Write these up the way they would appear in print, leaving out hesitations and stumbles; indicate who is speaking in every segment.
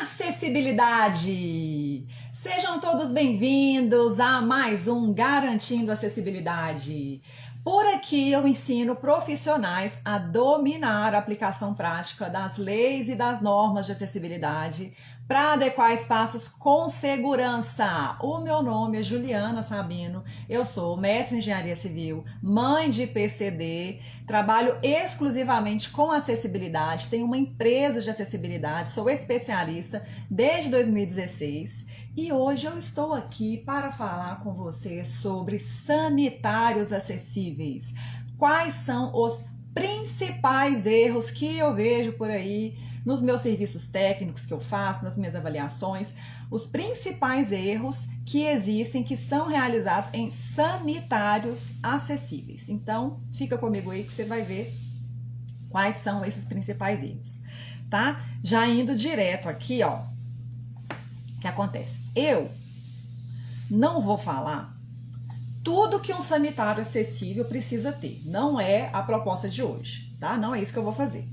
Speaker 1: Acessibilidade! Sejam todos bem-vindos a mais um Garantindo Acessibilidade. Por aqui eu ensino profissionais a dominar a aplicação prática das leis e das normas de acessibilidade para adequar espaços com segurança. O meu nome é Juliana Sabino, eu sou mestre em Engenharia Civil, mãe de PCD, trabalho exclusivamente com acessibilidade, tenho uma empresa de acessibilidade, sou especialista desde 2016 e hoje eu estou aqui para falar com você sobre sanitários acessíveis. Quais são os principais erros que eu vejo por aí nos meus serviços técnicos que eu faço, nas minhas avaliações, os principais erros que existem, que são realizados em sanitários acessíveis. Então, fica comigo aí que você vai ver quais são esses principais erros, tá? Já indo direto aqui, ó, o que acontece? Eu não vou falar tudo que um sanitário acessível precisa ter. Não é a proposta de hoje, tá? Não é isso que eu vou fazer.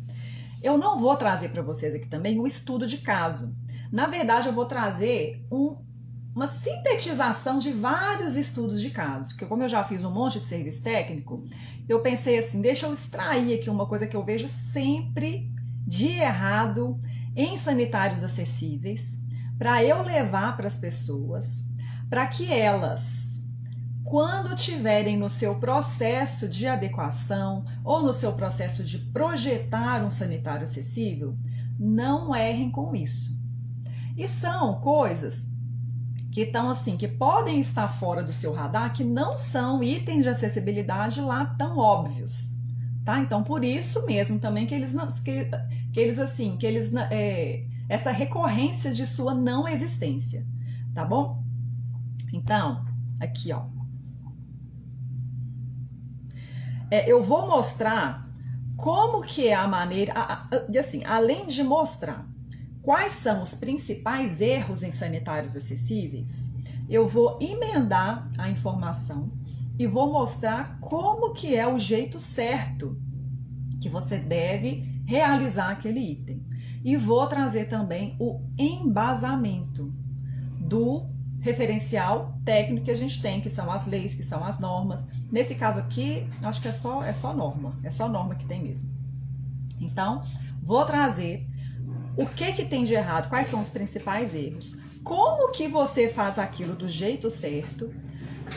Speaker 1: Eu não vou trazer para vocês aqui também um estudo de caso. Na verdade, eu vou trazer uma sintetização de vários estudos de caso. Porque como eu já fiz um monte de serviço técnico, eu pensei assim, deixa eu extrair aqui uma coisa que eu vejo sempre de errado em sanitários acessíveis, para eu levar para as pessoas, para que elas, quando tiverem no seu processo de adequação ou no seu processo de projetar um sanitário acessível, não errem com isso. E são coisas que estão assim, que podem estar fora do seu radar, que não são itens de acessibilidade lá tão óbvios, tá? Então, por isso mesmo também essa recorrência de sua não existência, tá bom? Então, aqui, ó. Eu vou mostrar como que é a maneira, assim, além de mostrar quais são os principais erros em sanitários acessíveis, eu vou emendar a informação e vou mostrar como que é o jeito certo que você deve realizar aquele item. E vou trazer também o embasamento do referencial técnico que a gente tem, que são as leis, que são as normas. Nesse caso aqui, acho que é só norma que tem mesmo. Então, vou trazer o que tem de errado, quais são os principais erros, como que você faz aquilo do jeito certo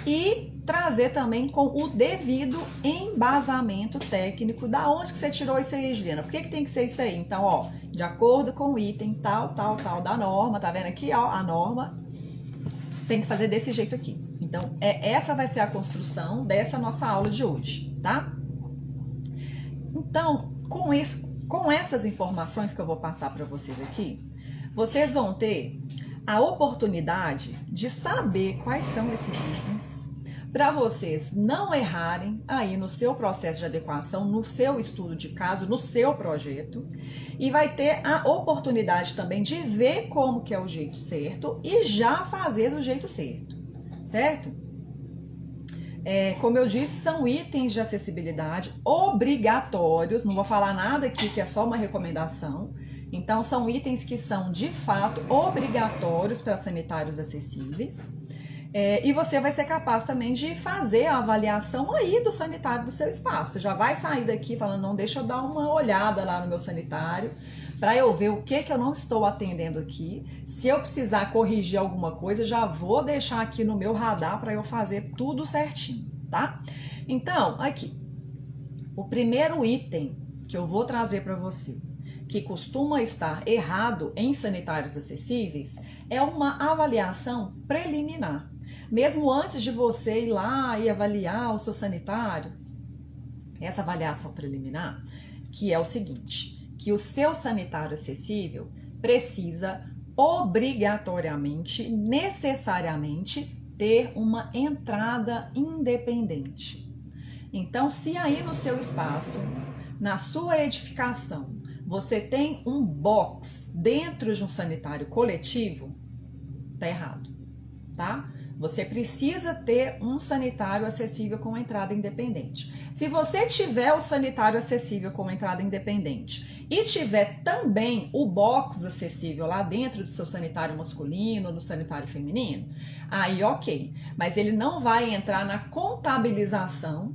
Speaker 1: e trazer também com o devido embasamento técnico. Da onde que você tirou isso aí, Juliana? Por que tem que ser isso aí? Então, ó, de acordo com o item tal da norma, tá vendo aqui, ó, a norma tem que fazer desse jeito aqui. Então, essa vai ser a construção dessa nossa aula de hoje, tá? Então, com essas informações que eu vou passar para vocês aqui, vocês vão ter a oportunidade de saber quais são esses itens, para vocês não errarem aí no seu processo de adequação, no seu estudo de caso, no seu projeto, e vai ter a oportunidade também de ver como que é o jeito certo e já fazer do jeito certo, certo? Como eu disse, são itens de acessibilidade obrigatórios, não vou falar nada aqui que é só uma recomendação. Então, são itens que são, de fato, obrigatórios para sanitários acessíveis. E você vai ser capaz também de fazer a avaliação aí do sanitário do seu espaço. Você já vai sair daqui falando, não, deixa eu dar uma olhada lá no meu sanitário, para eu ver o que eu não estou atendendo aqui. Se eu precisar corrigir alguma coisa, já vou deixar aqui no meu radar para eu fazer tudo certinho, tá? Então, aqui, o primeiro item que eu vou trazer para você, que costuma estar errado em sanitários acessíveis, é uma avaliação preliminar. Mesmo antes de você ir lá e avaliar o seu sanitário, essa avaliação preliminar, que é o seguinte, que o seu sanitário acessível precisa obrigatoriamente, necessariamente, ter uma entrada independente. Então, se aí no seu espaço, na sua edificação, você tem um box dentro de um sanitário coletivo, tá errado, tá? Você precisa ter um sanitário acessível com entrada independente. Se você tiver o sanitário acessível com entrada independente e tiver também o box acessível lá dentro do seu sanitário masculino, do sanitário feminino, aí ok. Mas ele não vai entrar na contabilização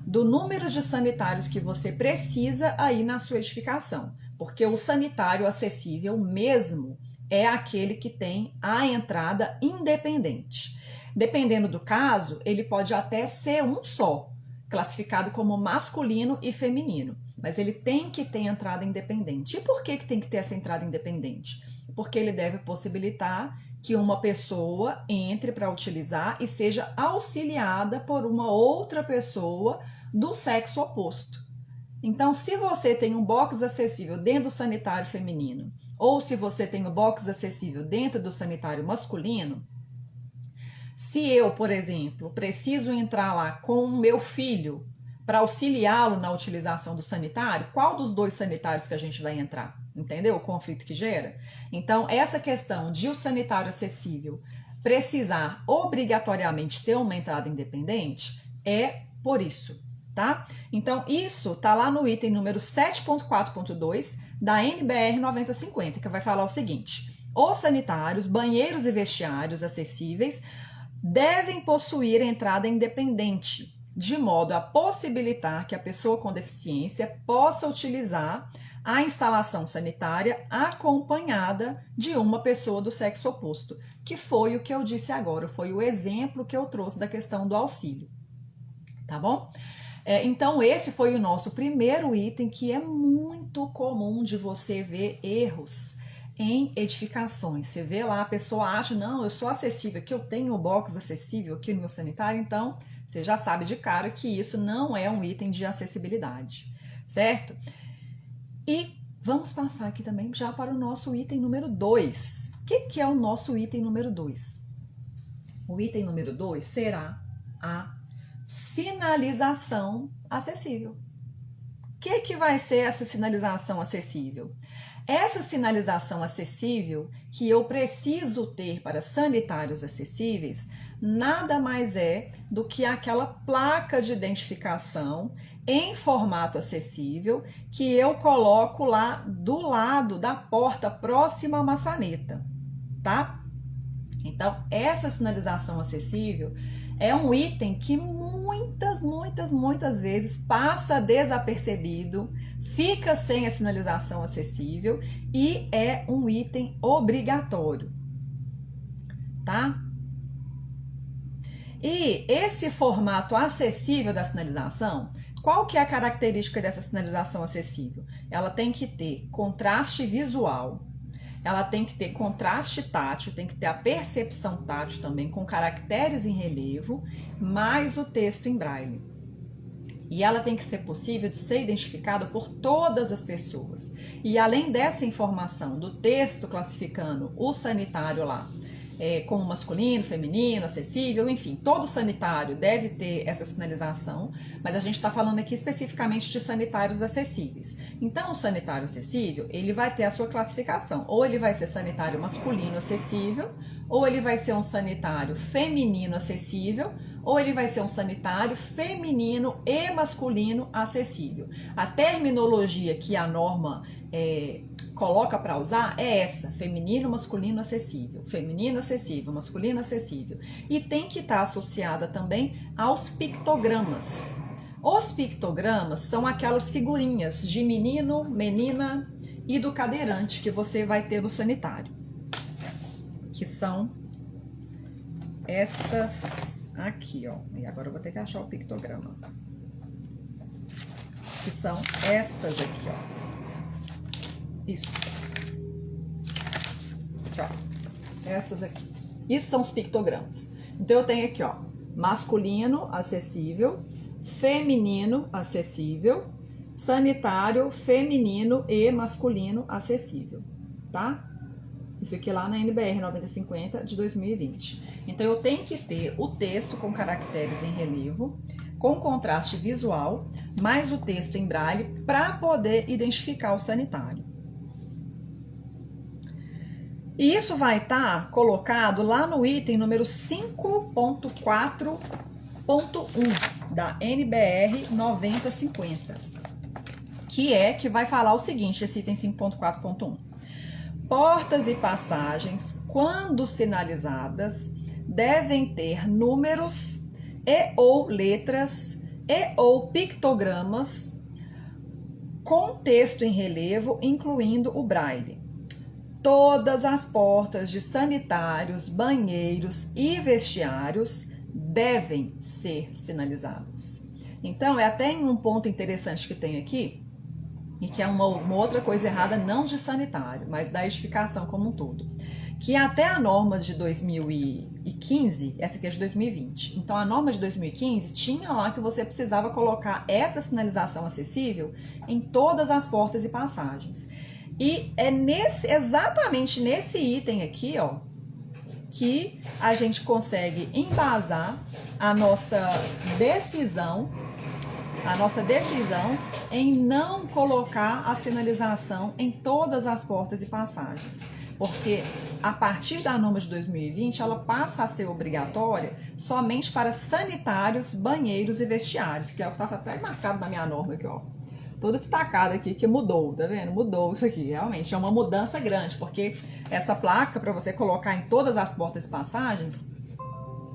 Speaker 1: do número de sanitários que você precisa aí na sua edificação, porque o sanitário acessível mesmo é aquele que tem a entrada independente. Dependendo do caso, ele pode até ser um só, classificado como masculino e feminino, mas ele tem que ter entrada independente. E por que tem que ter essa entrada independente? Porque ele deve possibilitar que uma pessoa entre para utilizar e seja auxiliada por uma outra pessoa do sexo oposto. Então, se você tem um box acessível dentro do sanitário feminino, ou se você tem um box acessível dentro do sanitário masculino, se eu, por exemplo, preciso entrar lá com o meu filho para auxiliá-lo na utilização do sanitário, qual dos dois sanitários que a gente vai entrar? Entendeu o conflito que gera? Então, essa questão de o sanitário acessível precisar obrigatoriamente ter uma entrada independente é por isso, tá? Então, isso tá lá no item número 7.4.2 da NBR 9050, que vai falar o seguinte: os sanitários, banheiros e vestiários acessíveis devem possuir entrada independente, de modo a possibilitar que a pessoa com deficiência possa utilizar a instalação sanitária acompanhada de uma pessoa do sexo oposto, que foi o que eu disse agora, foi o exemplo que eu trouxe da questão do auxílio, tá bom? Então, esse foi o nosso primeiro item, que é muito comum de você ver erros em edificações. Você vê lá, a pessoa acha, não, eu sou acessível, que eu tenho o box acessível aqui no meu sanitário, então você já sabe de cara que isso não é um item de acessibilidade, certo? E vamos passar aqui também já para o nosso item número 2. O que é o nosso item número 2? O item número 2 será a sinalização acessível. O que vai ser essa sinalização acessível? Essa sinalização acessível que eu preciso ter para sanitários acessíveis nada mais é do que aquela placa de identificação em formato acessível que eu coloco lá do lado da porta próxima à maçaneta, tá? Então, essa sinalização acessível é um item que muitas vezes passa desapercebido, fica sem a sinalização acessível e é um item obrigatório, tá? E esse formato acessível da sinalização, qual que é a característica dessa sinalização acessível? Ela tem que ter contraste visual, ela tem que ter contraste tátil, tem que ter a percepção tátil também, com caracteres em relevo, mais o texto em braille. E ela tem que ser possível de ser identificada por todas as pessoas. E além dessa informação do texto classificando o sanitário lá, como masculino, feminino, acessível, enfim, todo sanitário deve ter essa sinalização, mas a gente está falando aqui especificamente de sanitários acessíveis. Então, o sanitário acessível, ele vai ter a sua classificação, ou ele vai ser sanitário masculino acessível, ou ele vai ser um sanitário feminino acessível, ou ele vai ser um sanitário feminino e masculino acessível. A terminologia que a norma coloca para usar é essa: feminino, masculino, acessível, feminino, acessível, masculino, acessível, e tem que estar associada também aos pictogramas. Os pictogramas são aquelas figurinhas de menino, menina e do cadeirante que você vai ter no sanitário, que são estas aqui, ó. E agora eu vou ter que achar o pictograma, que são estas aqui, ó. Isso. Aqui, ó. Essas aqui. Isso são os pictogramas. Então, eu tenho aqui, ó, masculino acessível, feminino acessível, sanitário feminino e masculino acessível, tá? Isso aqui lá na NBR 9050 de 2020. Então, eu tenho que ter o texto com caracteres em relevo, com contraste visual, mais o texto em braille, para poder identificar o sanitário. E isso vai estar colocado lá no item número 5.4.1 da NBR 9050, que vai falar o seguinte, esse item 5.4.1. Portas e passagens, quando sinalizadas, devem ter números e ou letras e ou pictogramas com texto em relevo, incluindo o braille. Todas as portas de sanitários, banheiros e vestiários devem ser sinalizadas. Então, é até um ponto interessante que tem aqui, e que é uma outra coisa errada, não de sanitário, mas da edificação como um todo. Que até a norma de 2015, essa aqui é de 2020, então a norma de 2015 tinha lá que você precisava colocar essa sinalização acessível em todas as portas e passagens. E é exatamente nesse item aqui, ó, que a gente consegue embasar a nossa decisão em não colocar a sinalização em todas as portas e passagens. Porque a partir da norma de 2020, ela passa a ser obrigatória somente para sanitários, banheiros e vestiários, que é o que está até marcado na minha norma aqui, ó. Tudo destacado aqui, que mudou, tá vendo? Mudou isso aqui, realmente é uma mudança grande, porque essa placa, para você colocar em todas as portas e passagens,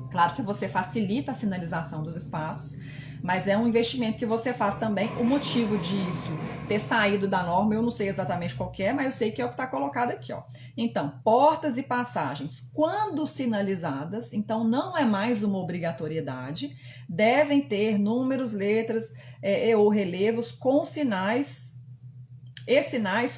Speaker 1: claro que você facilita a sinalização dos espaços, mas é um investimento que você faz também. O motivo disso ter saído da norma, eu não sei exatamente qual que é, mas eu sei que é o que está colocado aqui, ó. Então, portas e passagens, quando sinalizadas, então não é mais uma obrigatoriedade, devem ter números, letras ou relevos com sinais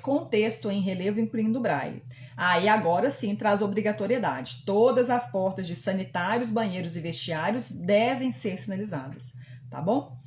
Speaker 1: com texto em relevo, incluindo braille. Aí agora sim traz obrigatoriedade. Todas as portas de sanitários, banheiros e vestiários devem ser sinalizadas, tá bom?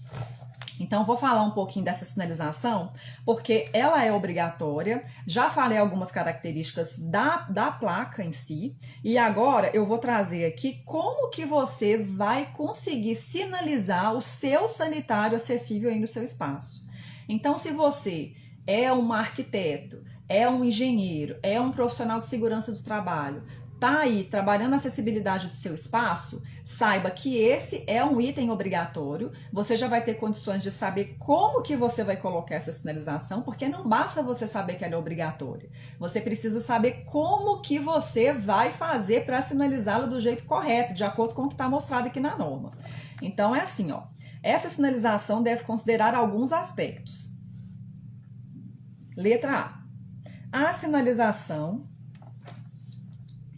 Speaker 1: Então, vou falar um pouquinho dessa sinalização, porque ela é obrigatória. Já falei algumas características da placa em si. E agora eu vou trazer aqui como que você vai conseguir sinalizar o seu sanitário acessível aí no seu espaço. Então, se você é um arquiteto, é um engenheiro, é um profissional de segurança do trabalho, tá aí trabalhando a acessibilidade do seu espaço, saiba que esse é um item obrigatório. Você já vai ter condições de saber como que você vai colocar essa sinalização, porque não basta você saber que ela é obrigatória. Você precisa saber como que você vai fazer para sinalizá-la do jeito correto, de acordo com o que está mostrado aqui na norma. Então é assim, ó. Essa sinalização deve considerar alguns aspectos. Letra A. A sinalização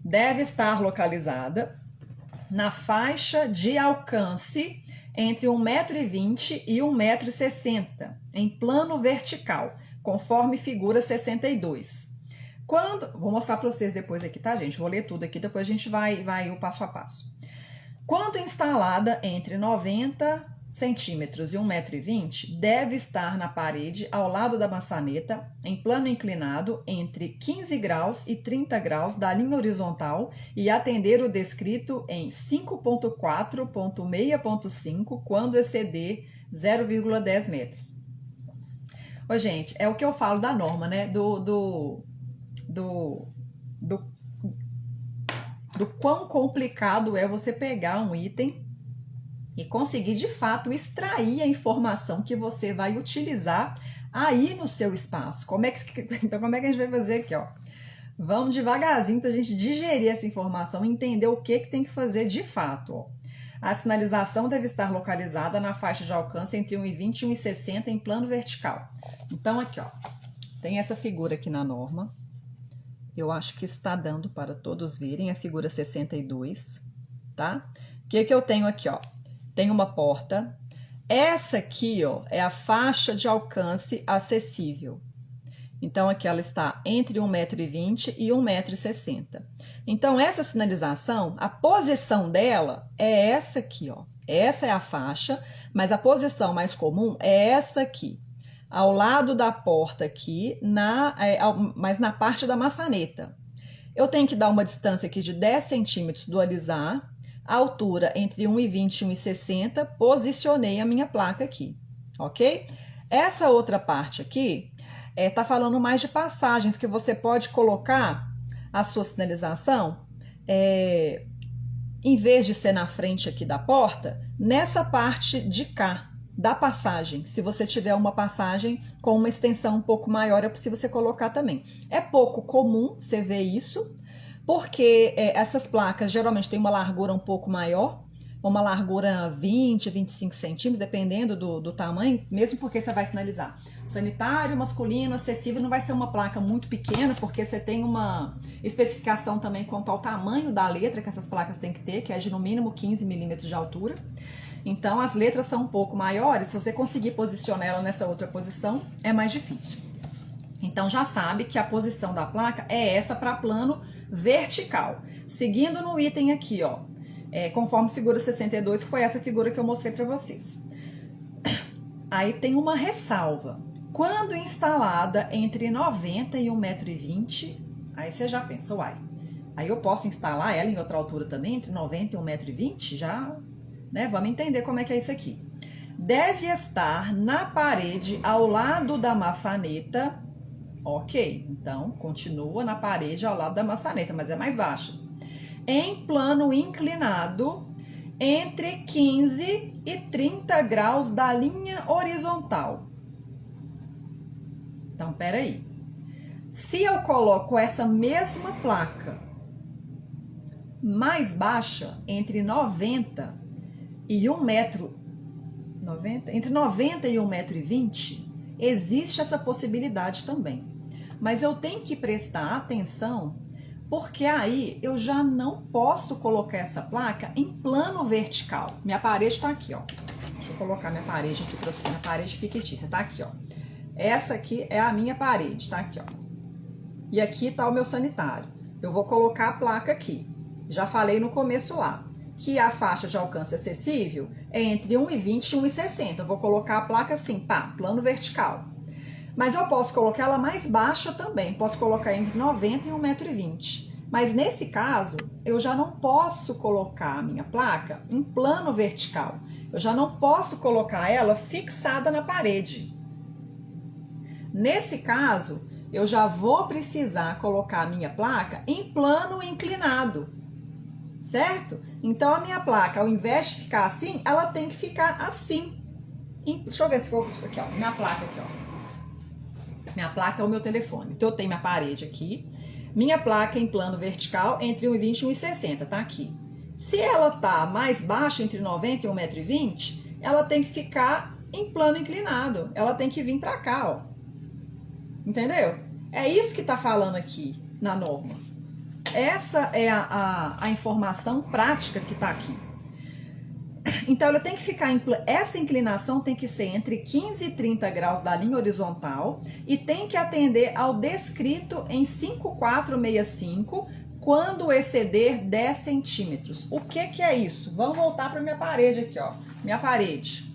Speaker 1: deve estar localizada na faixa de alcance entre 1,20 m e 1,60 m, em plano vertical, conforme figura 62. Vou mostrar para vocês depois aqui, tá, gente? Vou ler tudo aqui, depois a gente vai o passo a passo. Quando instalada entre 90 centímetros e 1,20 m, deve estar na parede ao lado da maçaneta, em plano inclinado, entre 15 graus e 30 graus da linha horizontal e atender o descrito em 5.4.6.5 quando exceder 0,10 metros. Ô, gente, é o que eu falo da norma, né? Do quão complicado é você pegar um item e conseguir, de fato, extrair a informação que você vai utilizar aí no seu espaço. Então, como é que a gente vai fazer aqui, ó? Vamos devagarzinho para a gente digerir essa informação e entender o que tem que fazer de fato, ó. A sinalização deve estar localizada na faixa de alcance entre 1,20 e 1,60 em plano vertical. Então, aqui, ó, tem essa figura aqui na norma. Eu acho que está dando para todos verem a figura 62, tá? O que eu tenho aqui, ó? Tem uma porta. Essa aqui, ó, é a faixa de alcance acessível. Então, aqui ela está entre 1,20 m e 1,60 m. Então, essa sinalização, a posição dela é essa aqui, ó. Essa é a faixa, mas a posição mais comum é essa aqui. Ao lado da porta aqui, mas na parte da maçaneta. Eu tenho que dar uma distância aqui de 10 centímetros do alisar, a altura entre 1,20 e 1,60, posicionei a minha placa aqui, ok? Essa outra parte aqui tá falando mais de passagens que você pode colocar a sua sinalização, em vez de ser na frente aqui da porta, nessa parte de cá, da passagem. Se você tiver uma passagem com uma extensão um pouco maior, é possível você colocar também. É pouco comum você ver isso, porque essas placas geralmente têm uma largura um pouco maior, uma largura 20, 25 centímetros, dependendo do tamanho, mesmo porque você vai sinalizar sanitário, masculino, acessível, não vai ser uma placa muito pequena, porque você tem uma especificação também quanto ao tamanho da letra que essas placas têm que ter, que é de no mínimo 15 milímetros de altura. Então as letras são um pouco maiores, se você conseguir posicionar ela nessa outra posição, é mais difícil. Então já sabe que a posição da placa é essa para plano vertical. Seguindo no item aqui, ó, conforme figura 62, que foi essa figura que eu mostrei para vocês. Aí tem uma ressalva. Quando instalada entre 90 e 1,20 m, aí você já pensa, uai, aí eu posso instalar ela em outra altura também, entre 90 e 1,20 m? Já, né? Vamos entender como é que é isso aqui. Deve estar na parede ao lado da maçaneta. Ok, então continua na parede ao lado da maçaneta, mas é mais baixa. Em plano inclinado, entre 15 e 30 graus da linha horizontal. Então, peraí. Se eu coloco essa mesma placa mais baixa, entre 90 e 1,90 m, entre 90 e 1,20 m, existe essa possibilidade também. Mas eu tenho que prestar atenção, porque aí eu já não posso colocar essa placa em plano vertical. Minha parede está aqui, ó. Deixa eu colocar minha parede aqui para você. Minha parede fictícia, tá aqui, ó. Essa aqui é a minha parede, tá aqui, ó. E aqui tá o meu sanitário. Eu vou colocar a placa aqui. Já falei no começo lá, que a faixa de alcance acessível é entre 1,20 e 1,60. Eu vou colocar a placa assim, pá, plano vertical. Mas eu posso colocar ela mais baixa também. Posso colocar entre 90 e 1,20 m. Mas nesse caso, eu já não posso colocar a minha placa em plano vertical. Eu já não posso colocar ela fixada na parede. Nesse caso, eu já vou precisar colocar a minha placa em plano inclinado, certo? Então, a minha placa, ao invés de ficar assim, ela tem que ficar assim. Deixa eu ver se eu vou... Aqui, ó, minha placa aqui, ó. Minha placa é o meu telefone. Então, eu tenho minha parede aqui. Minha placa em plano vertical entre 1,20 e 1,60, tá aqui. Se ela tá mais baixa, entre 90 e 1,20 m, ela tem que ficar em plano inclinado. Ela tem que vir pra cá, ó. Entendeu? É isso que tá falando aqui na norma. Essa é a informação prática que tá aqui. Então, ela tem que ficar essa inclinação tem que ser entre 15 e 30 graus da linha horizontal e tem que atender ao descrito em 5465 quando exceder 10 centímetros. O que é isso? Vamos voltar para minha parede aqui, ó. Minha parede.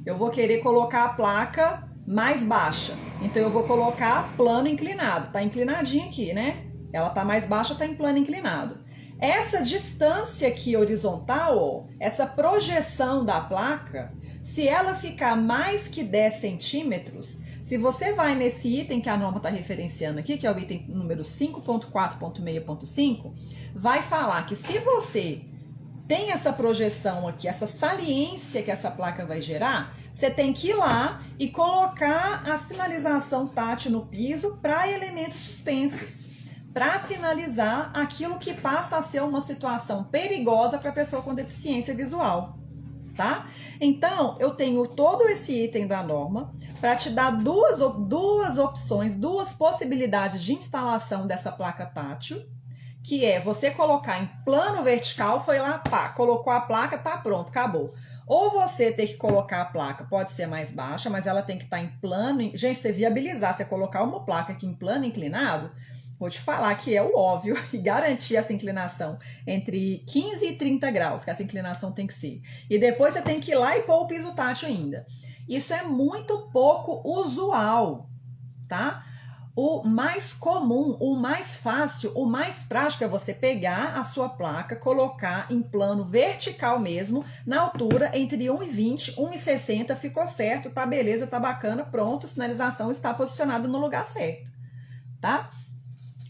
Speaker 1: Eu vou querer colocar a placa mais baixa. Então, eu vou colocar plano inclinado. Tá inclinadinho aqui, né? Ela tá mais baixa, tá em plano inclinado. Essa distância aqui horizontal, ó, essa projeção da placa, se ela ficar mais que 10 centímetros, se você vai nesse item que a norma está referenciando aqui, que é o item número 5.4.6.5, vai falar que se você tem essa projeção aqui, essa saliência que essa placa vai gerar, você tem que ir lá e colocar a sinalização tátil no piso para elementos suspensos, para sinalizar aquilo que passa a ser uma situação perigosa para a pessoa com deficiência visual, tá? Então, eu tenho todo esse item da norma para te dar duas opções, duas possibilidades de instalação dessa placa tátil, que é você colocar em plano vertical, foi lá, pá, colocou a placa, tá pronto, acabou. Ou você ter que colocar a placa, pode ser mais baixa, mas ela tem que estar em plano... Gente, você viabilizar, você colocar uma placa aqui em plano inclinado, vou te falar que é o óbvio e garantir essa inclinação entre 15 e 30 graus, que essa inclinação tem que ser. E depois você tem que ir lá e pôr o piso tátil ainda. Isso é muito pouco usual, tá? O mais comum, o mais fácil, o mais prático é você pegar a sua placa, colocar em plano vertical mesmo, na altura entre 1,20 e 1,60, ficou certo, tá beleza, tá bacana, pronto, sinalização está posicionada no lugar certo, tá?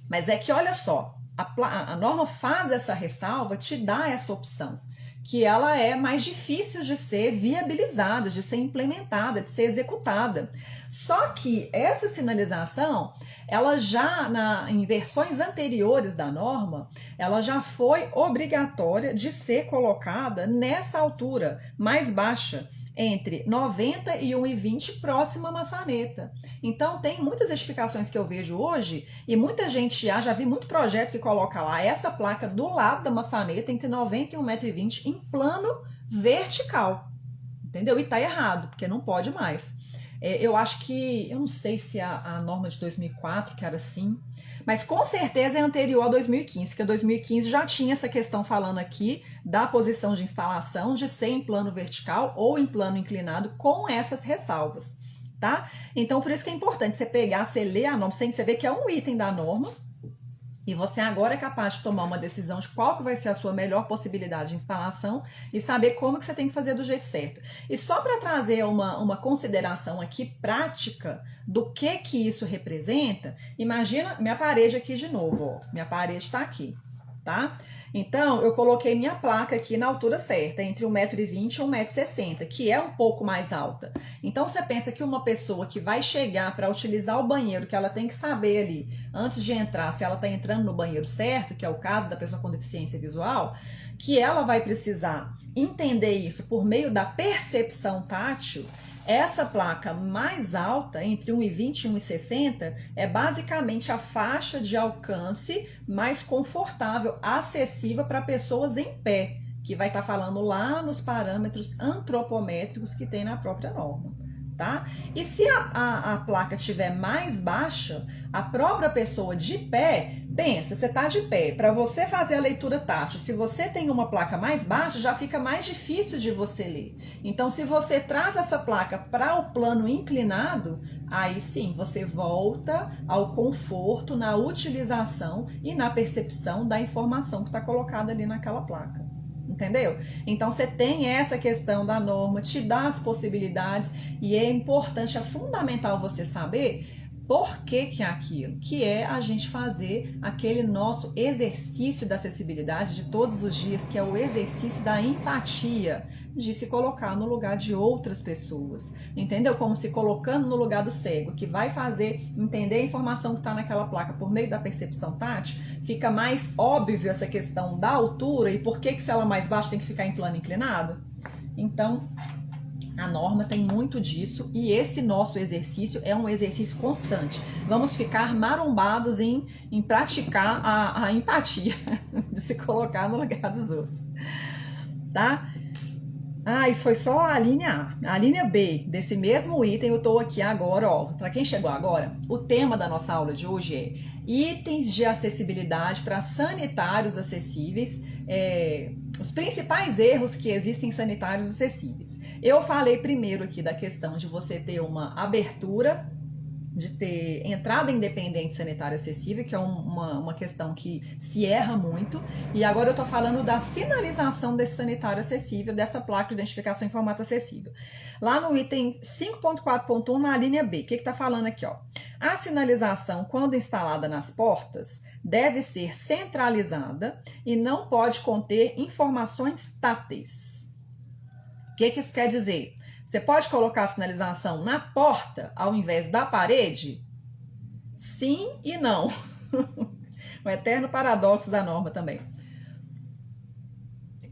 Speaker 1: Mas é que, olha só, a norma faz essa ressalva, te dá essa opção, que ela é mais difícil de ser viabilizada, de ser implementada, de ser executada. Só que essa sinalização, ela já, em versões anteriores da norma, ela já foi obrigatória de ser colocada nessa altura mais baixa, entre 90 e 1,20 próxima à maçaneta. Então tem muitas edificações que eu vejo hoje e muita gente já vi muito projeto que coloca lá essa placa do lado da maçaneta entre 90 e 1,20 m em plano vertical, entendeu? E tá errado, porque não pode mais. Eu acho que, eu não sei se a norma de 2004 que era assim, mas com certeza é anterior a 2015, porque 2015 já tinha essa questão falando aqui da posição de instalação de ser em plano vertical ou em plano inclinado com essas ressalvas, tá? Então por isso que é importante você pegar, você ler a norma, você vê que é um item da norma, e você agora é capaz de tomar uma decisão de qual que vai ser a sua melhor possibilidade de instalação e saber como que você tem que fazer do jeito certo. E só para trazer uma consideração aqui prática do que isso representa, imagina minha parede aqui de novo, ó. Minha parede está aqui, tá? Então, eu coloquei minha placa aqui na altura certa, entre 1,20 m e 1,60 m, que é um pouco mais alta. Então, você pensa que uma pessoa que vai chegar para utilizar o banheiro, que ela tem que saber ali, antes de entrar, se ela está entrando no banheiro certo, que é o caso da pessoa com deficiência visual, que ela vai precisar entender isso por meio da percepção tátil. Essa placa mais alta, entre 1,20 e 1,60, é basicamente a faixa de alcance mais confortável, acessível para pessoas em pé, que vai estar falando lá nos parâmetros antropométricos que tem na própria norma, tá? E se a placa estiver mais baixa, a própria pessoa de pé, pensa, você está de pé, para você fazer a leitura tátil, se você tem uma placa mais baixa, já fica mais difícil de você ler. Então, se você traz essa placa para o plano inclinado, aí sim, você volta ao conforto na utilização e na percepção da informação que está colocada ali naquela placa. Entendeu? Então você tem essa questão da norma, te dá as possibilidades e é importante, é fundamental você saber por que é aquilo, que é a gente fazer aquele nosso exercício da acessibilidade de todos os dias, que é o exercício da empatia, de se colocar no lugar de outras pessoas, entendeu? Como se colocando no lugar do cego, que vai fazer entender a informação que está naquela placa por meio da percepção tátil, fica mais óbvio essa questão da altura e por que se ela é mais baixa tem que ficar em plano inclinado. Então, a norma tem muito disso e esse nosso exercício é um exercício constante. Vamos ficar marombados em praticar a empatia, de se colocar no lugar dos outros, tá? Isso foi só a linha A. A linha B desse mesmo item eu estou aqui agora, ó. Para quem chegou agora, o tema da nossa aula de hoje é itens de acessibilidade para sanitários acessíveis, os principais erros que existem em sanitários acessíveis. Eu falei primeiro aqui da questão de você ter uma abertura, de ter entrada independente sanitário acessível, que é uma questão que se erra muito. E agora eu estou falando da sinalização desse sanitário acessível, dessa placa de identificação em formato acessível. Lá no item 5.4.1, na linha B, o que está falando aqui? Ó? A sinalização, quando instalada nas portas, deve ser centralizada e não pode conter informações táteis. O que isso quer dizer? Você pode colocar a sinalização na porta ao invés da parede? Sim e não. Um eterno paradoxo da norma também.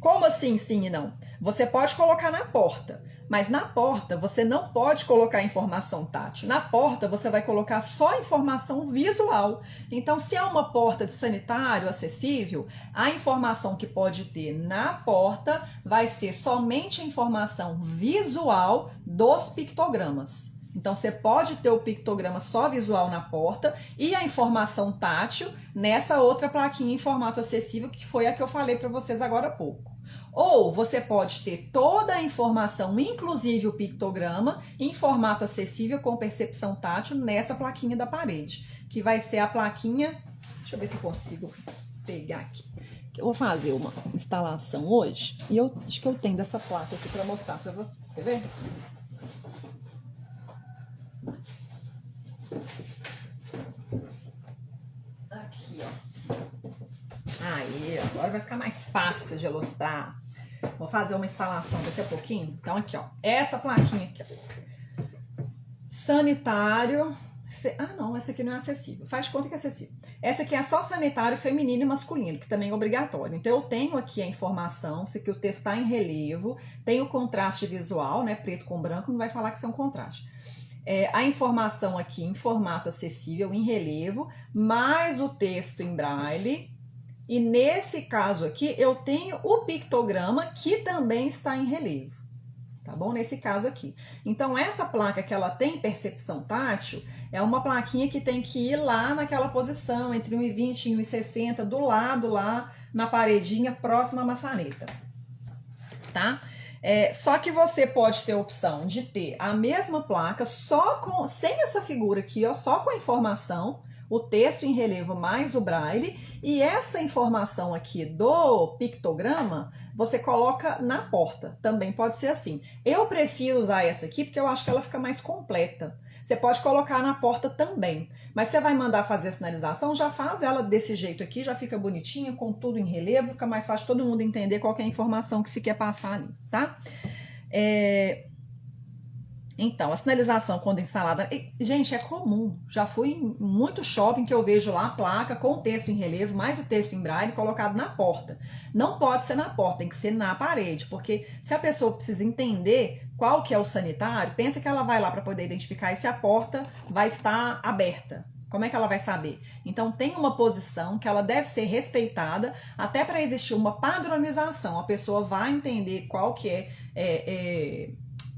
Speaker 1: Como assim sim e não? Você pode colocar na porta, mas na porta você não pode colocar informação tátil. Na porta você vai colocar só informação visual. Então, se é uma porta de sanitário acessível, a informação que pode ter na porta vai ser somente a informação visual dos pictogramas. Então, você pode ter o pictograma só visual na porta e a informação tátil nessa outra plaquinha em formato acessível, que foi a que eu falei para vocês agora há pouco. Ou você pode ter toda a informação, inclusive o pictograma, em formato acessível com percepção tátil nessa plaquinha da parede, que vai ser a plaquinha... Deixa eu ver se eu consigo pegar aqui. Eu vou fazer uma instalação hoje e eu acho que eu tenho dessa placa aqui para mostrar para vocês. Quer ver? aqui, ó. Aí, agora vai ficar mais fácil de ilustrar. Vou fazer uma instalação daqui a pouquinho. Então, aqui, ó. Essa plaquinha aqui, ó. Sanitário. Ah, não, essa aqui não é acessível. Faz de conta que é acessível. Essa aqui é só sanitário feminino e masculino, que também é obrigatório. Então, eu tenho aqui a informação, se aqui o texto está em relevo, tem o contraste visual, né? Preto com branco, não vai falar que isso é um contraste. A informação aqui em formato acessível, em relevo, mais o texto em braille. E nesse caso aqui, eu tenho o pictograma, que também está em relevo. Tá bom? Nesse caso aqui. Então, essa placa que ela tem percepção tátil, é uma plaquinha que tem que ir lá naquela posição, entre 1,20 e 1,60, do lado lá, na paredinha, próxima à maçaneta. Tá? Só que você pode ter a opção de ter a mesma placa, sem essa figura aqui, ó, só com a informação, o texto em relevo mais o braille, e essa informação aqui do pictograma, você coloca na porta. Também pode ser assim. Eu prefiro usar essa aqui porque eu acho que ela fica mais completa. Você pode colocar na porta também, mas você vai mandar fazer a sinalização, já faz ela desse jeito aqui, já fica bonitinha, com tudo em relevo, fica mais fácil todo mundo entender qual que é a informação que se quer passar ali, tá? Então, a sinalização quando instalada... Gente, é comum. Já fui em muito shopping que eu vejo lá a placa com o texto em relevo, mais o texto em braille colocado na porta. Não pode ser na porta, tem que ser na parede, porque se a pessoa precisa entender qual que é o sanitário, pensa que ela vai lá para poder identificar se a porta vai estar aberta. Como é que ela vai saber? Então, tem uma posição que ela deve ser respeitada, até para existir uma padronização. A pessoa vai entender qual que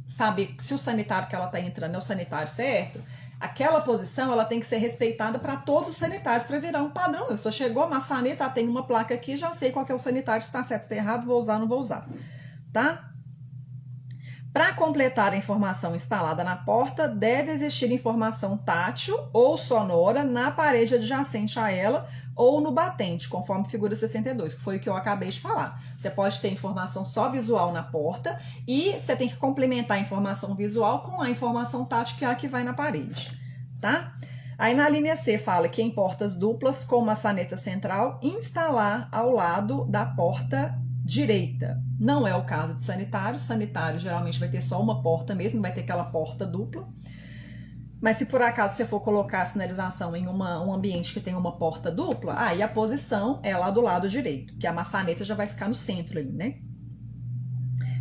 Speaker 1: saber se o sanitário que ela está entrando é o sanitário certo, aquela posição ela tem que ser respeitada para todos os sanitários, para virar um padrão. Eu só chegou a maçaneta, tem uma placa aqui, já sei qual que é o sanitário, se está certo, se está errado, vou usar, não vou usar, tá? Para completar a informação instalada na porta, deve existir informação tátil ou sonora na parede adjacente a ela ou no batente, conforme figura 62, que foi o que eu acabei de falar. Você pode ter informação só visual na porta e você tem que complementar a informação visual com a informação tátil, que é a que vai na parede, tá? Aí na linha C fala que em portas duplas com maçaneta central, instalar ao lado da porta direita. Não é o caso de sanitário. Sanitário geralmente vai ter só uma porta mesmo, vai ter aquela porta dupla. Mas se por acaso você for colocar a sinalização em um ambiente que tem uma porta dupla, aí a posição é lá do lado direito, que a maçaneta já vai ficar no centro ali, né?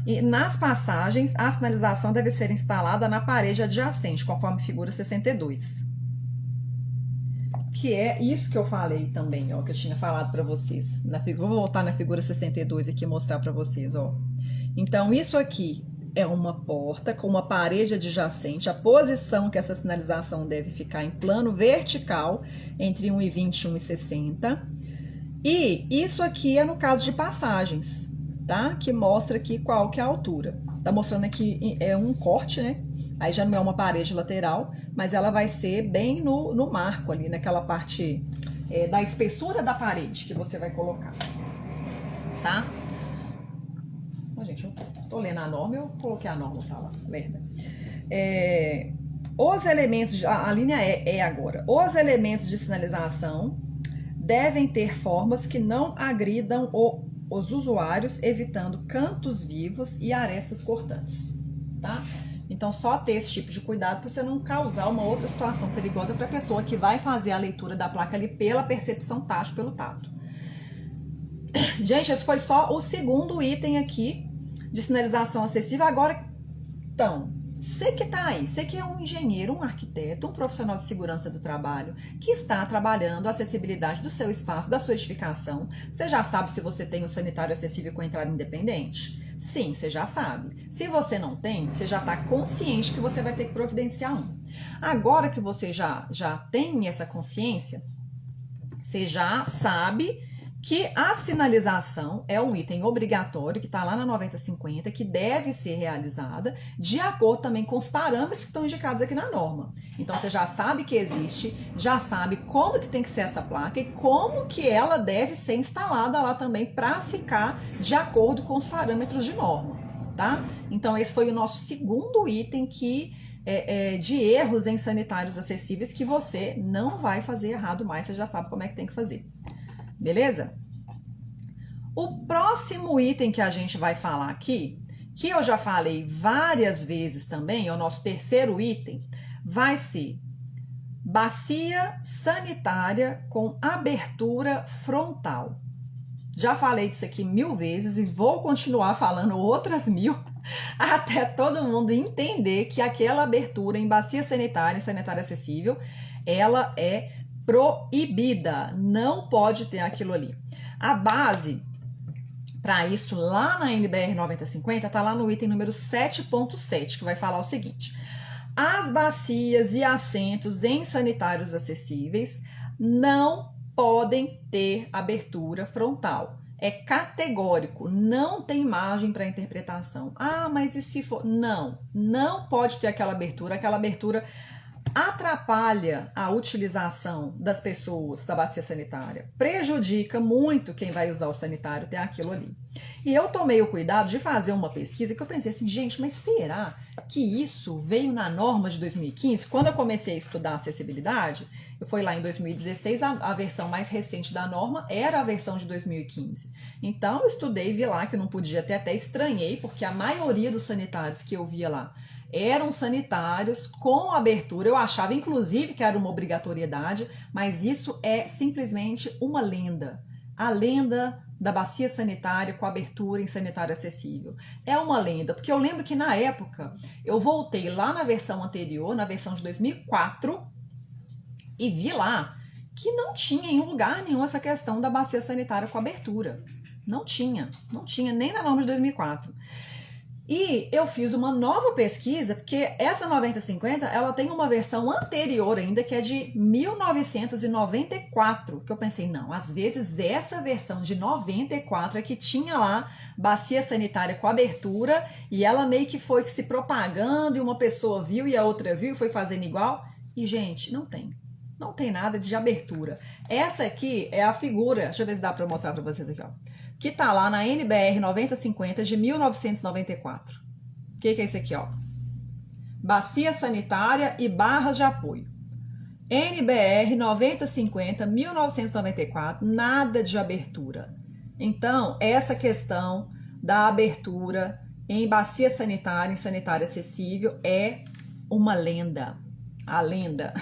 Speaker 1: E nas passagens, a sinalização deve ser instalada na parede adjacente, conforme figura 62. Que é isso que eu falei também, ó, que eu tinha falado para vocês. Vou voltar na figura 62 aqui e mostrar para vocês, ó. Então, isso aqui é uma porta com uma parede adjacente. A posição que essa sinalização deve ficar em plano vertical, entre 1,20 e 1,60. E isso aqui é no caso de passagens, tá? Que mostra aqui qual que é a altura. Tá mostrando aqui é um corte, né? Aí já não é uma parede lateral, mas ela vai ser bem no marco ali, naquela parte da espessura da parede que você vai colocar, tá? Gente, eu tô lendo a norma, eu coloquei a norma pra lá, merda. Os elementos, a linha E agora. Os elementos de sinalização devem ter formas que não agridam os usuários, evitando cantos vivos e arestas cortantes, tá? Então, só ter esse tipo de cuidado para você não causar uma outra situação perigosa para a pessoa que vai fazer a leitura da placa ali pela percepção tátil, pelo tato. Gente, esse foi só o segundo item aqui de sinalização acessível. Agora, então, você que tá aí, você que é um engenheiro, um arquiteto, um profissional de segurança do trabalho, que está trabalhando a acessibilidade do seu espaço, da sua edificação, você já sabe se você tem um sanitário acessível com entrada independente? Sim, você já sabe. Se você não tem, você já está consciente que você vai ter que providenciar um. Agora que você já tem essa consciência, você já sabe que a sinalização é um item obrigatório, que está lá na 9050, que deve ser realizada de acordo também com os parâmetros que estão indicados aqui na norma. Então, você já sabe que existe, já sabe como que tem que ser essa placa e como que ela deve ser instalada lá também para ficar de acordo com os parâmetros de norma, tá? Então, esse foi o nosso segundo item que de erros em sanitários acessíveis que você não vai fazer errado mais, você já sabe como é que tem que fazer. Beleza? O próximo item que a gente vai falar aqui, que eu já falei várias vezes também, é o nosso terceiro item, vai ser bacia sanitária com abertura frontal. Já falei disso aqui 1000 vezes e vou continuar falando outras 1000 até todo mundo entender que aquela abertura em bacia sanitária, em sanitária acessível, ela é proibida, não pode ter aquilo ali. A base para isso, lá na NBR 9050, está lá no item número 7.7, que vai falar o seguinte: as bacias e assentos em sanitários acessíveis não podem ter abertura frontal. É categórico, não tem margem para interpretação. Ah, mas e se for? Não pode ter aquela abertura atrapalha a utilização das pessoas da bacia sanitária, prejudica muito quem vai usar o sanitário ter aquilo ali. E eu tomei o cuidado de fazer uma pesquisa que eu pensei assim, gente, mas será que isso veio na norma de 2015? Quando eu comecei a estudar acessibilidade, eu fui lá em 2016, a versão mais recente da norma era a versão de 2015. Então eu estudei e vi lá que não podia ter, até estranhei, porque a maioria dos sanitários que eu via lá eram sanitários com abertura. Eu achava, inclusive, que era uma obrigatoriedade, mas isso é simplesmente uma lenda. A lenda da bacia sanitária com abertura em sanitário acessível. É uma lenda, porque eu lembro que na época eu voltei lá na versão anterior, na versão de 2004, e vi lá que não tinha em lugar nenhum essa questão da bacia sanitária com abertura. Não tinha nem na norma de 2004. E eu fiz uma nova pesquisa, porque essa 9050, ela tem uma versão anterior ainda, que é de 1994, que eu pensei, não, às vezes essa versão de 94 é que tinha lá bacia sanitária com abertura, e ela meio que foi se propagando, e uma pessoa viu, e a outra viu, e foi fazendo igual, e gente, não tem nada de abertura. Essa aqui é a figura, deixa eu ver se dá para mostrar para vocês aqui, ó, que tá lá na NBR 9050 de 1994. O que é isso aqui, ó? Bacia sanitária e barras de apoio. NBR 9050, 1994, nada de abertura. Então, essa questão da abertura em bacia sanitária, em sanitária acessível, é uma lenda. A lenda.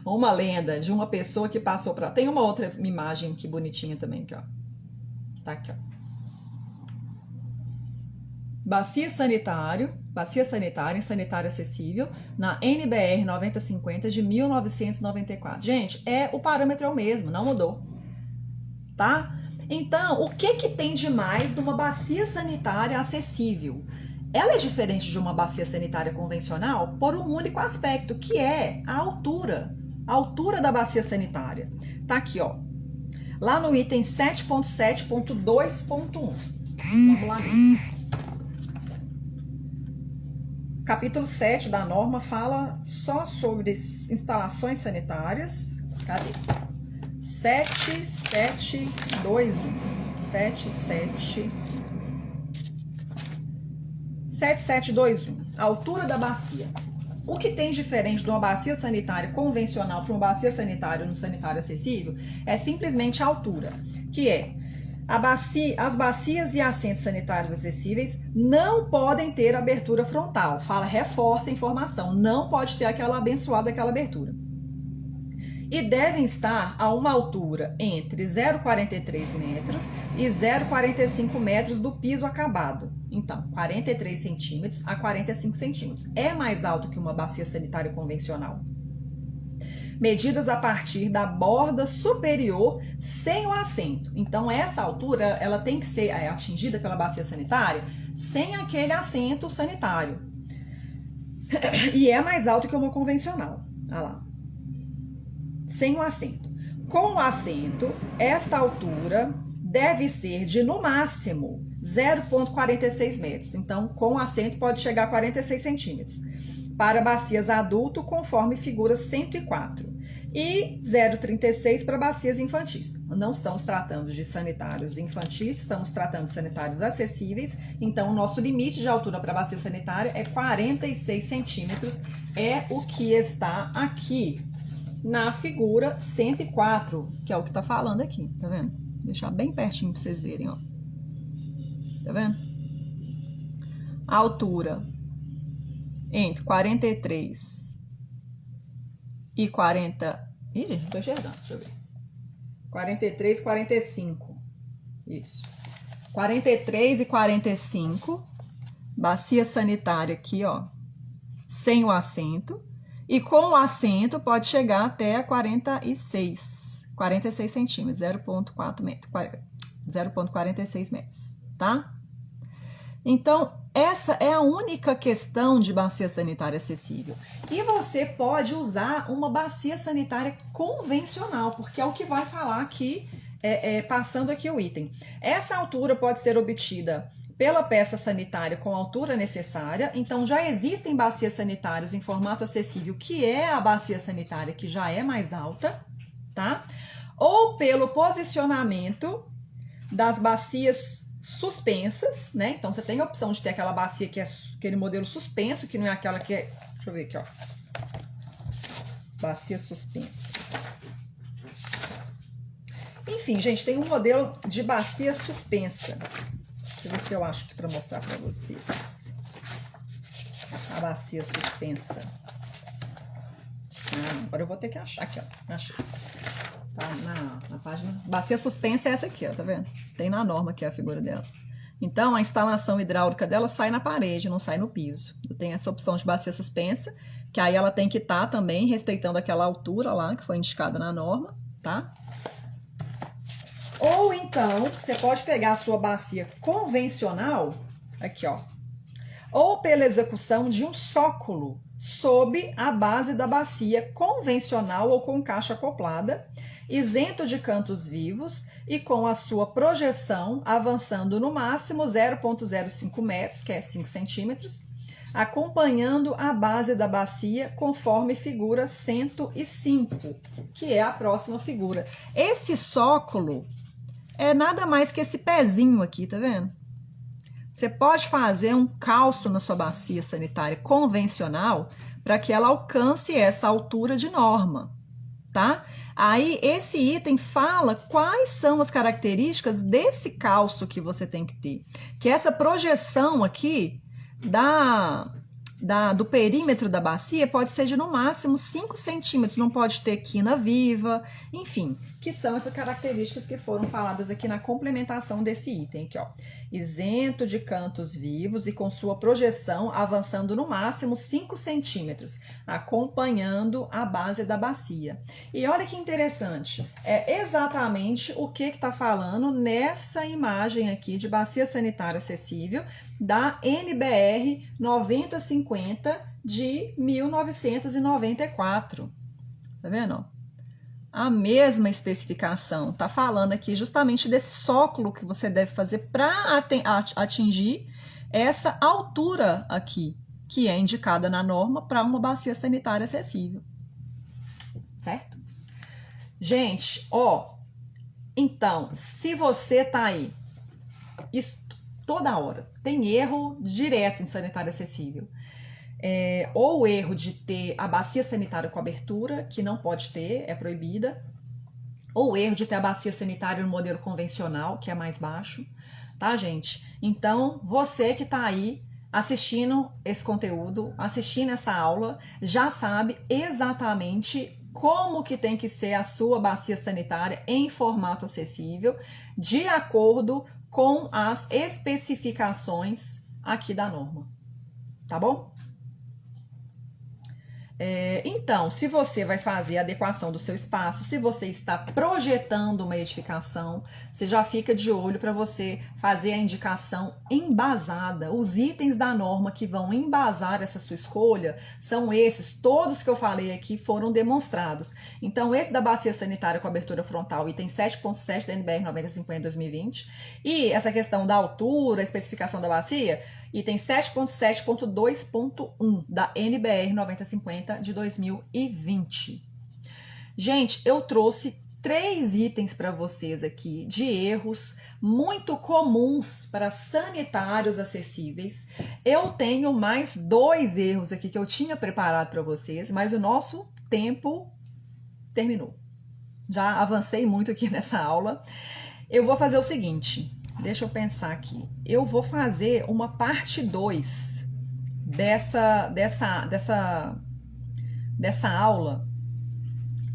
Speaker 1: Uma lenda de uma pessoa que passou para... Tem uma outra imagem que bonitinha também, aqui, ó. Tá aqui, ó. Bacia sanitária em sanitário acessível, na NBR 9050 de 1994. Gente, o parâmetro é o mesmo, não mudou. Tá? Então, o que tem de mais de uma bacia sanitária acessível? Ela é diferente de uma bacia sanitária convencional por um único aspecto, que é a altura. A altura da bacia sanitária. Tá aqui, ó. Lá no item 7.7.2.1. Vamos lá ver. Capítulo 7 da norma fala só sobre instalações sanitárias. Cadê? 7721. 7721. A altura da bacia. O que tem diferente de uma bacia sanitária convencional para uma bacia sanitária no sanitário acessível é simplesmente a altura, que é as bacias e assentos sanitários acessíveis não podem ter abertura frontal. Reforça a informação, não pode ter aquela abertura. E devem estar a uma altura entre 0,43 metros e 0,45 metros do piso acabado. Então, 43 centímetros a 45 centímetros. É mais alto que uma bacia sanitária convencional. Medidas a partir da borda superior sem o assento. Então, essa altura ela tem que ser atingida pela bacia sanitária sem aquele assento sanitário. E é mais alto que uma convencional. Olha lá. Sem o assento. Com o assento, esta altura deve ser de, no máximo, 0,46 metros. Então, com o assento pode chegar a 46 centímetros. Para bacias adulto, conforme figura 104. e 0,36 para bacias infantis. Não estamos tratando de sanitários infantis, estamos tratando de sanitários acessíveis, então o nosso limite de altura para bacia sanitária é 46 centímetros, é o que está aqui na figura 104, que é o que está falando aqui, tá vendo? Vou deixar bem pertinho para vocês verem, ó. Tá vendo? A altura entre 43 e 40... Ih, gente, não tô enxergando, deixa eu ver. 43 e 45. Isso. 43 e 45. Bacia sanitária aqui, ó. Sem o assento. E com o assento pode chegar até 46 centímetros, 0,4 metros, 0,46 metros, tá? Então, essa é a única questão de bacia sanitária acessível. E você pode usar uma bacia sanitária convencional, porque é o que vai falar aqui, passando aqui o item. Essa altura pode ser obtida pela peça sanitária com a altura necessária. Então, já existem bacias sanitárias em formato acessível, que é a bacia sanitária que já é mais alta, tá? Ou pelo posicionamento das bacias suspensas, né? Então, você tem a opção de ter aquela bacia que é aquele modelo suspenso, que não é aquela que é... Deixa eu ver aqui, ó. Bacia suspensa. Enfim, gente, tem um modelo de bacia suspensa. Deixa eu ver se eu acho aqui para mostrar para vocês. A bacia suspensa. Agora eu vou ter que achar aqui, ó. Achei. Tá na página. Bacia suspensa é essa aqui, ó, tá vendo? Tem na norma aqui a figura dela. Então, a instalação hidráulica dela sai na parede, não sai no piso. Eu tenho essa opção de bacia suspensa, que aí ela tem que estar também respeitando aquela altura lá que foi indicada na norma, tá? Ou então, você pode pegar a sua bacia convencional, aqui, ó, ou pela execução de um sócolo sob a base da bacia convencional ou com caixa acoplada, isento de cantos vivos e com a sua projeção avançando no máximo 0,05 metros, que é 5 centímetros, acompanhando a base da bacia conforme figura 105, que é a próxima figura. Esse sócolo é nada mais que esse pezinho aqui, tá vendo? Você pode fazer um calço na sua bacia sanitária convencional para que ela alcance essa altura de norma, tá? Aí, esse item fala quais são as características desse calço que você tem que ter. Que essa projeção aqui do perímetro da bacia pode ser de no máximo 5 centímetros, não pode ter quina viva, enfim, que são essas características que foram faladas aqui na complementação desse item aqui, ó. Isento de cantos vivos e com sua projeção avançando no máximo 5 centímetros, acompanhando a base da bacia. E olha que interessante, é exatamente o que está falando nessa imagem aqui de bacia sanitária acessível da NBR 9050 de 1994. Tá vendo? A mesma especificação. Tá falando aqui justamente desse sócolo que você deve fazer para atingir essa altura aqui, que é indicada na norma para uma bacia sanitária acessível. Certo? Gente, ó, então, se você tá aí, isso toda hora, tem erro direto em sanitário acessível. Ou o erro de ter a bacia sanitária com abertura, que não pode ter, é proibida, ou o erro de ter a bacia sanitária no modelo convencional, que é mais baixo, tá, gente? Então, você que tá aí assistindo esse conteúdo, assistindo essa aula, já sabe exatamente como que tem que ser a sua bacia sanitária em formato acessível, de acordo com as especificações aqui da norma, tá bom? Então, se você vai fazer a adequação do seu espaço, se você está projetando uma edificação, você já fica de olho para você fazer a indicação embasada. Os itens da norma que vão embasar essa sua escolha são esses, todos que eu falei aqui foram demonstrados. Então, esse da bacia sanitária com abertura frontal, item 7.7 da NBR 9050 2020, e essa questão da altura, a especificação da bacia, item 7.7.2.1 da NBR 9050 de 2020. Gente, eu trouxe 3 itens para vocês aqui de erros muito comuns para sanitários acessíveis. Eu tenho mais 2 erros aqui que eu tinha preparado para vocês, mas o nosso tempo terminou. Já avancei muito aqui nessa aula. Eu vou fazer o seguinte, deixa eu pensar aqui. Eu vou fazer uma parte 2 dessa aula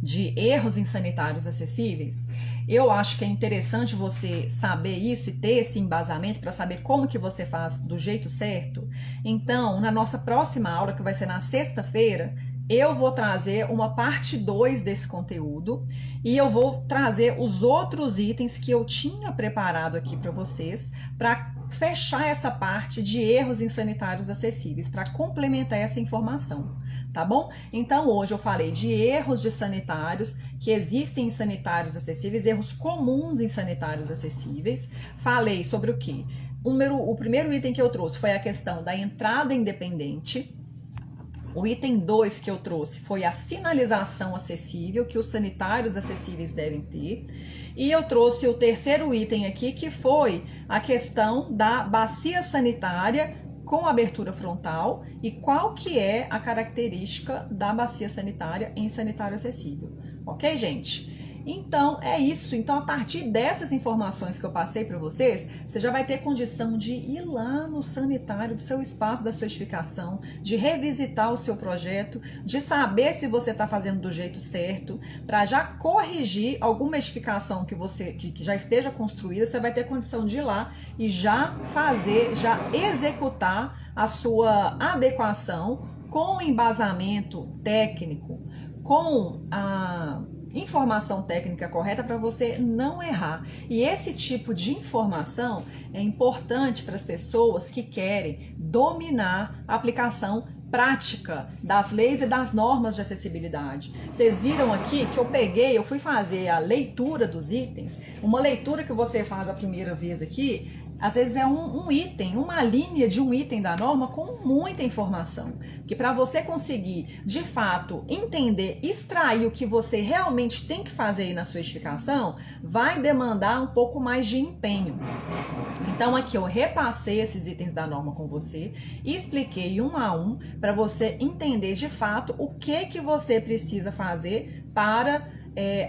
Speaker 1: de erros em sanitários acessíveis. Eu acho que é interessante você saber isso e ter esse embasamento para saber como que você faz do jeito certo. Então, na nossa próxima aula, que vai ser na sexta-feira, eu vou trazer uma parte 2 desse conteúdo e eu vou trazer os outros itens que eu tinha preparado aqui para vocês para fechar essa parte de erros em sanitários acessíveis, para complementar essa informação, tá bom? Então, hoje eu falei de erros de sanitários que existem em sanitários acessíveis, erros comuns em sanitários acessíveis. Falei sobre o quê? O primeiro item que eu trouxe foi a questão da entrada independente. O item 2 que eu trouxe foi a sinalização acessível, que os sanitários acessíveis devem ter. E eu trouxe o terceiro item aqui, que foi a questão da bacia sanitária com abertura frontal e qual que é a característica da bacia sanitária em sanitário acessível. Ok, gente? Então, é isso. Então, a partir dessas informações que eu passei para vocês, você já vai ter condição de ir lá no sanitário do seu espaço da sua edificação, de revisitar o seu projeto, de saber se você está fazendo do jeito certo, para já corrigir alguma edificação que já esteja construída, você vai ter condição de ir lá e já executar a sua adequação com embasamento técnico, com a informação técnica correta para você não errar. E esse tipo de informação é importante para as pessoas que querem dominar a aplicação prática das leis e das normas de acessibilidade. Vocês viram aqui que eu fui fazer a leitura dos itens, uma leitura que você faz a primeira vez aqui, às vezes é um item, uma linha de um item da norma com muita informação, que para você conseguir, de fato, entender, extrair o que você realmente tem que fazer aí na sua edificação, vai demandar um pouco mais de empenho. Então aqui eu repassei esses itens da norma com você e expliquei um a um para você entender de fato o que você precisa fazer para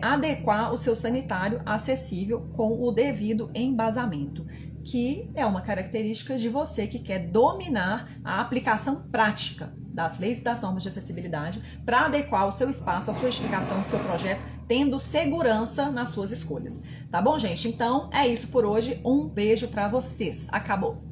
Speaker 1: adequar o seu sanitário acessível com o devido embasamento, que é uma característica de você que quer dominar a aplicação prática das leis e das normas de acessibilidade para adequar o seu espaço, a sua edificação, o seu projeto, tendo segurança nas suas escolhas. Tá bom, gente? Então, é isso por hoje. Um beijo para vocês. Acabou!